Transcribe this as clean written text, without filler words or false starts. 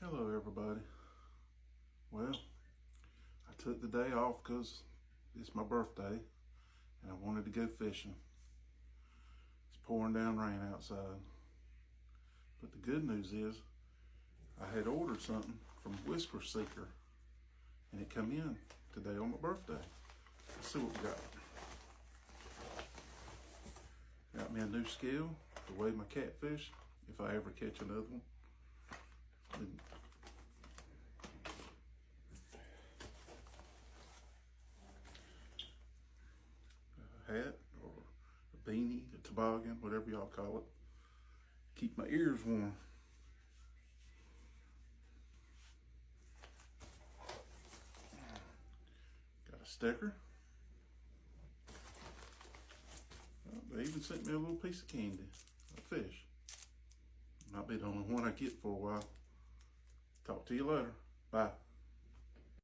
Hello everybody. Well, I took the day off because it's my birthday and I wanted to go fishing. It's pouring down rain outside. But the good news is I had ordered something from Whisker Seeker and it come in today on my birthday. Let's see what we got. Got me a new scale to weigh my catfish if I ever catch another one. A hat or a beanie, a toboggan, whatever y'all call it. Keep my ears warm. Got a sticker. Oh, they even sent me a little piece of candy, a fish. Might be the only one I get for a while. Talk to you later. Bye.